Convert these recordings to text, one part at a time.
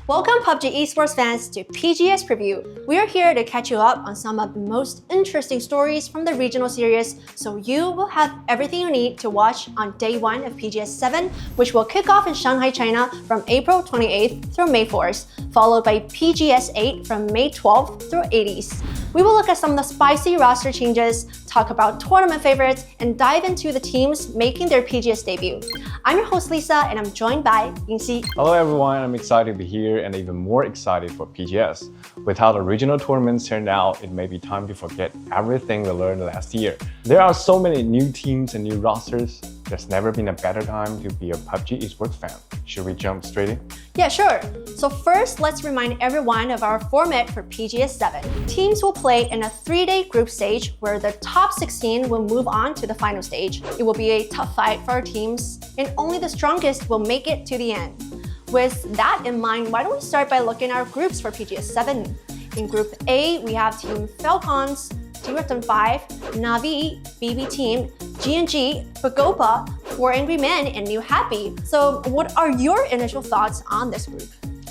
Welcome PUBG Esports fans to PGS Preview. We are here to catch you up on some of the most interesting stories from the regional series, so you will have everything you need to watch on day 1 of PGS 7, which will kick off in Shanghai, China from April 28th through May 4th, followed by PGS 8 from May 12th through 18th. We will look at some of the spicy roster changes, talk about tournament favorites, and dive into the teams making their PGS debut. I'm your host Lisa, and I'm joined by Yingxi. Hello everyone, I'm excited to be here and even more excited for PGS. With how the regional tournaments turned out, it may be time to forget everything we learned last year. There are so many new teams and new rosters. There's never been a better time to be a PUBG Esports fan. Should we jump straight in? Yeah, sure. So first, let's remind everyone of our format for PGS 7. Teams will play in a 3-day group stage where the top 16 will move on to the final stage. It will be a tough fight for our teams, and only the strongest will make it to the end. With that in mind, why don't we start by looking at our groups for PGS 7. In Group A, we have Team Falcons, T-Return 5, Navi, BB Team, G&G, Bagopa, 4 Angry Men, and New Happy. So what are your initial thoughts on this group?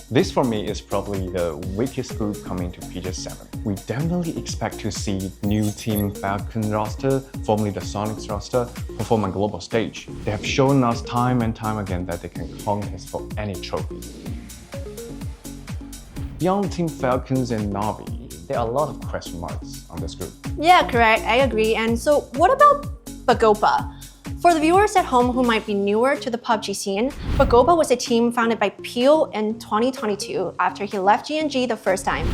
This for me is probably the weakest group coming to PGS 7. We definitely expect to see new Team Falcon roster, formerly the Sonics roster, perform on global stage. They have shown us time and time again that they can contest for any trophy. Beyond Team Falcons and Navi, there are a lot of question marks on this group. Yeah, correct. I agree. And so what about Bagopa? For the viewers at home who might be newer to the PUBG scene, Bagopa was a team founded by Peel in 2022 after he left G&G the first time.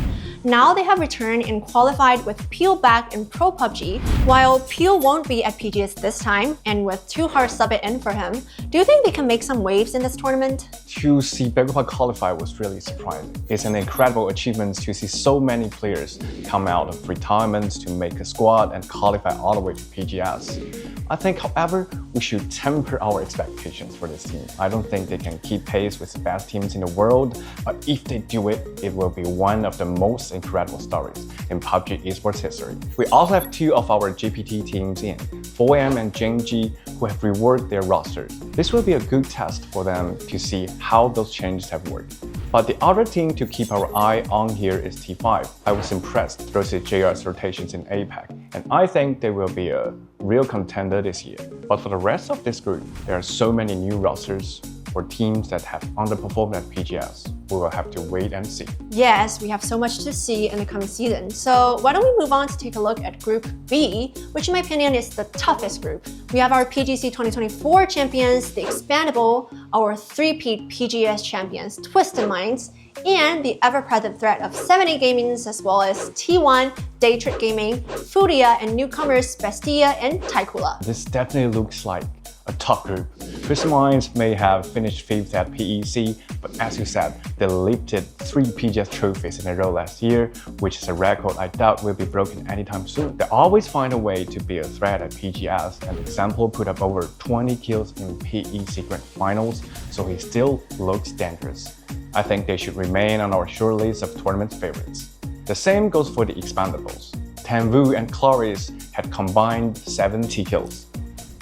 Now they have returned and qualified with Peel back in Pro PUBG. While Peel won't be at PGS this time, and with 2 hard sub it in for him, do you think they can make some waves in this tournament? To see Bagopa qualify was really surprising. It's an incredible achievement to see so many players come out of retirements to make a squad and qualify all the way to PGS. I think, however, we should temper our expectations for this team. I don't think they can keep pace with the best teams in the world, but if they do it, it will be one of the most incredible stories in PUBG Esports history. We also have 2 of our GPT teams in, 4M and G&G, who have reworked their rosters. This will be a good test for them to see how those changes have worked. But the other team to keep our eye on here is T5. I was impressed through the JR's rotations in APAC, and I think they will be a real contender this year. But for the rest of this group, there are so many new rosters or teams that have underperformed at PGS. We will have to wait and see. Yes, we have so much to see in the coming season. So why don't we move on to take a look at Group B, which in my opinion is the toughest group. We have our PGC 2024 champions, the Expandable, our 3-peat PGS champions, Twisted Minds, and the ever-present threat of 7A Gamings, as well as T1, Daytrick Gaming, Furia, and newcomers Bestia and Taikula. This definitely looks like a top group. Twisted Minds may have finished 5th at PEC, but as you said, they lifted 3 PGS trophies in a row last year, which is a record I doubt will be broken anytime soon. They always find a way to be a threat at PGS, and Example put up over 20 kills in PEC Grand Finals, so he still looks dangerous. I think they should remain on our short list of tournament favorites. The same goes for the Expandables. Tanvu and Chloris had combined 70 kills.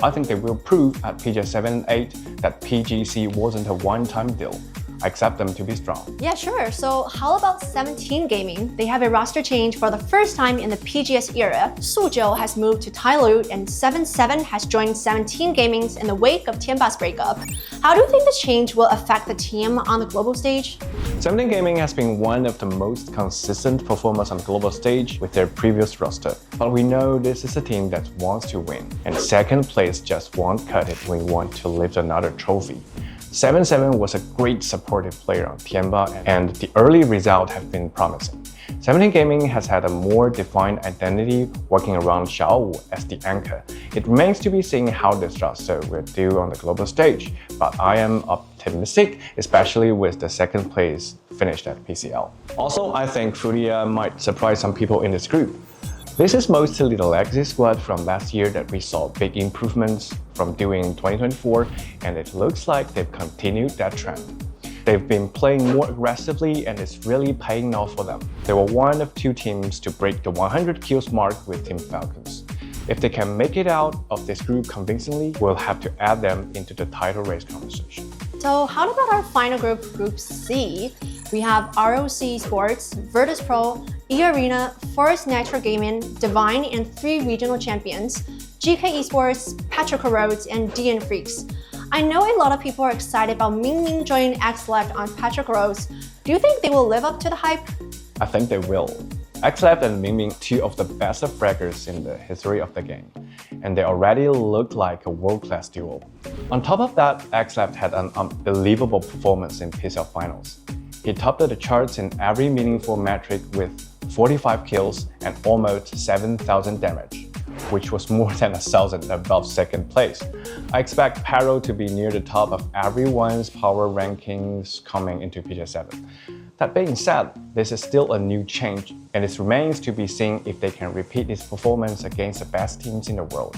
I think they will prove at PGS 7 and 8 that PGC wasn't a one-time deal. I accept them to be strong. Yeah, sure. So how about 17 Gaming? They have a roster change for the first time in the PGS era. Suzhou has moved to Tylute, and 7-7 has joined 17 Gamings in the wake of Tianba's breakup. How do you think this change will affect the team on the global stage? 17 Gaming has been one of the most consistent performers on the global stage with their previous roster. But we know this is a team that wants to win, and second place just won't cut it when we want to lift another trophy. 7-7 was a great supportive player on Tianba, and the early results have been promising. 17 Gaming has had a more defined identity working around Xiaowu as the anchor. It remains to be seen how this roster will do on the global stage, but I am optimistic, especially with the second place finished at PCL. Also, I think Furia might surprise some people in this group. This is mostly the legacy squad from last year that we saw big improvements from doing 2024, and it looks like they've continued that trend. They've been playing more aggressively, and it's really paying off for them. They were one of 2 teams to break the 100 kills mark with Team Falcons. If they can make it out of this group convincingly, we'll have to add them into the title race conversation. So how about our final group, Group C? We have ROC Esports, Virtus Pro, eArena, Forest Natural Gaming, Divine, and 3 regional champions, GK Esports, Patrick Rhodes, and DN Freaks. I know a lot of people are excited about Mingming joining XLab on Patrick Rhodes. Do you think they will live up to the hype? I think they will. XLab and Mingming, 2 of the best fraggers in the history of the game, and they already look like a world-class duo. On top of that, XLab had an unbelievable performance in PCL finals. He topped the charts in every meaningful metric with 45 kills and almost 7,000 damage, which was more than 1,000 above second place. I expect Paro to be near the top of everyone's power rankings coming into PGS 7. That being said, this is still a new change, and it remains to be seen if they can repeat his performance against the best teams in the world.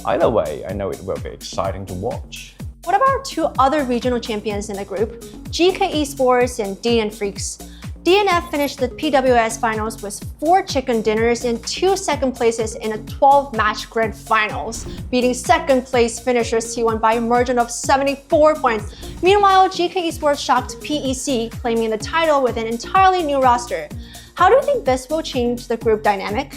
Either way, I know it will be exciting to watch. What about our 2 other regional champions in the group, GK Esports and DN Freaks? DNF finished the PWS finals with 4 chicken dinners and 2 second places in a 12-match grand finals, beating second place finishers T1 by a margin of 74 points. Meanwhile, GK Esports shocked PEC, claiming the title with an entirely new roster. How do you think this will change the group dynamic?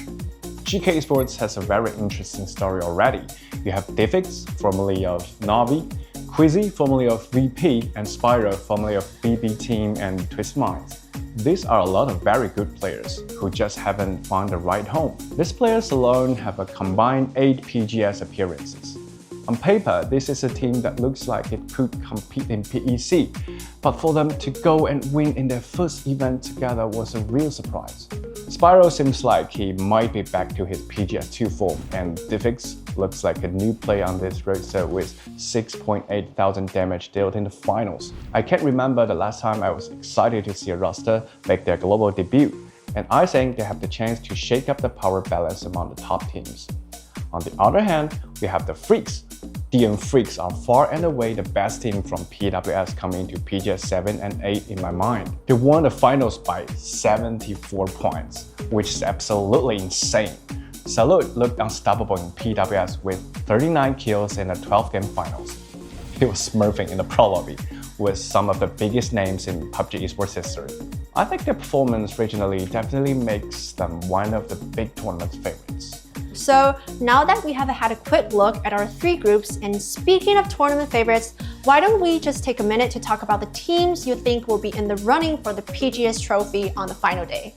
GK Esports has a very interesting story already. You have Diffix, formerly of Navi, Quizzy, formerly of VP, and Spyro, formerly of BB Team and Twist Minds. These are a lot of very good players who just haven't found the right home. These players alone have a combined 8 PGS appearances. On paper, this is a team that looks like it could compete in PEC, but for them to go and win in their first event together was a real surprise. Spyro seems like he might be back to his PGS2 form, and Diffix looks like a new player on this roster with 6.8 thousand damage dealt in the finals. I can't remember the last time I was excited to see a roster make their global debut, and I think they have the chance to shake up the power balance among the top teams. On the other hand, we have the Freaks. DN Freaks are far and away the best team from PWS coming into PGS 7 and 8 in my mind. They won the finals by 74 points, which is absolutely insane. Salute looked unstoppable in PWS with 39 kills in the 12-game finals. He was smurfing in the pro lobby with some of the biggest names in PUBG Esports history. I think their performance regionally definitely makes them one of the big tournament favorites. So now that we have had a quick look at our 3 groups, and speaking of tournament favorites, why don't we just take a minute to talk about the teams you think will be in the running for the PGS trophy on the final day?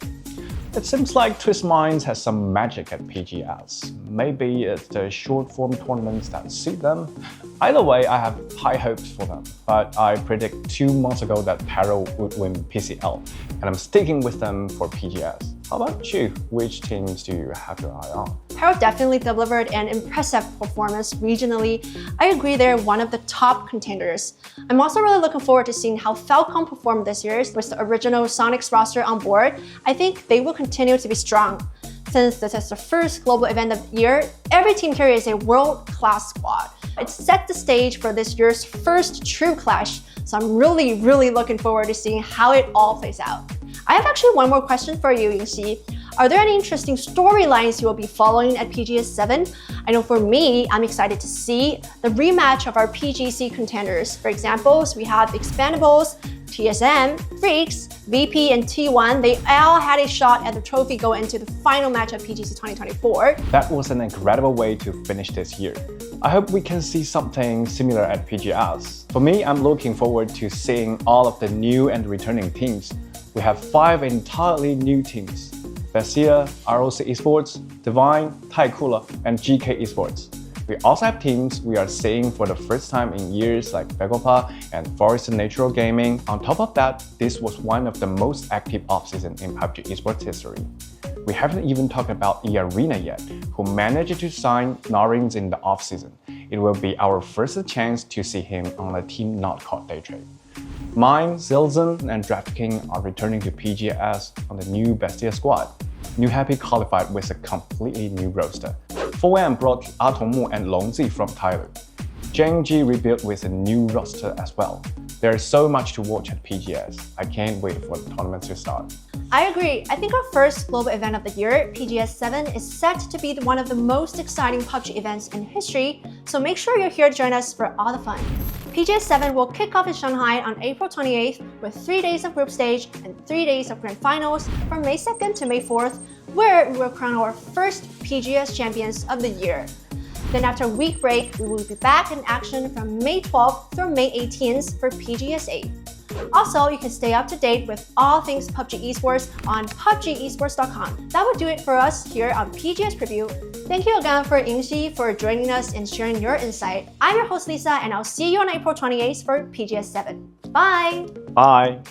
It seems like Twist Minds has some magic at PGS. Maybe it's the short-form tournaments that suit them. Either way, I have high hopes for them, but I predicted 2 months ago that Paro would win PCL, and I'm sticking with them for PGS. How about you? Which teams do you have your eye on? Paro definitely delivered an impressive performance regionally. I agree they're one of the top contenders. I'm also really looking forward to seeing how Falcon performed this year with the original Sonics roster on board. I think they will continue to be strong. Since this is the first global event of the year, every team here is a world-class squad. It sets the stage for this year's first true clash, so I'm really looking forward to seeing how it all plays out. I have actually one more question for you, Yingxi. Are there any interesting storylines you will be following at PGS 7? I know for me, I'm excited to see the rematch of our PGC contenders. For example, we have Expandables, TSM, Freaks, VP, and T1. They all had a shot at the trophy going into the final match of PGC 2024. That was an incredible way to finish this year. I hope we can see something similar at PGS. For me, I'm looking forward to seeing all of the new and returning teams. We have 5 entirely new teams: Bestia, ROC Esports, Divine, Taikula, and GK Esports. We also have teams we are seeing for the first time in years like Begopa and Forest Natural Gaming. On top of that, this was one of the most active offseason in PUBG Esports history. We haven't even talked about eArena yet, who managed to sign Norins in the offseason. It will be our first chance to see him on a team not called Daytrade. Mine, Zilzon, and DraftKings are returning to PGS on the new Bestia squad. New Happy qualified with a completely new roster. 4M brought Atomu and Longzi from Thailand. JNG rebuilt with a new roster as well. There is so much to watch at PGS. I can't wait for the tournament to start. I agree. I think our first global event of the year, PGS 7, is set to be one of the most exciting PUBG events in history, so make sure you're here to join us for all the fun. PGS 7 will kick off in Shanghai on April 28th with 3 days of group stage and 3 days of grand finals from May 2nd to May 4th, where we will crown our first PGS champions of the year. Then after a week break, we will be back in action from May 12th through May 18th for PGS 8. Also, you can stay up to date with all things PUBG Esports on PUBGesports.com. That would do it for us here on PGS Preview. Thank you again for Yingxi for joining us and sharing your insight. I'm your host Lisa, and I'll see you on April 28th for PGS 7. Bye! Bye!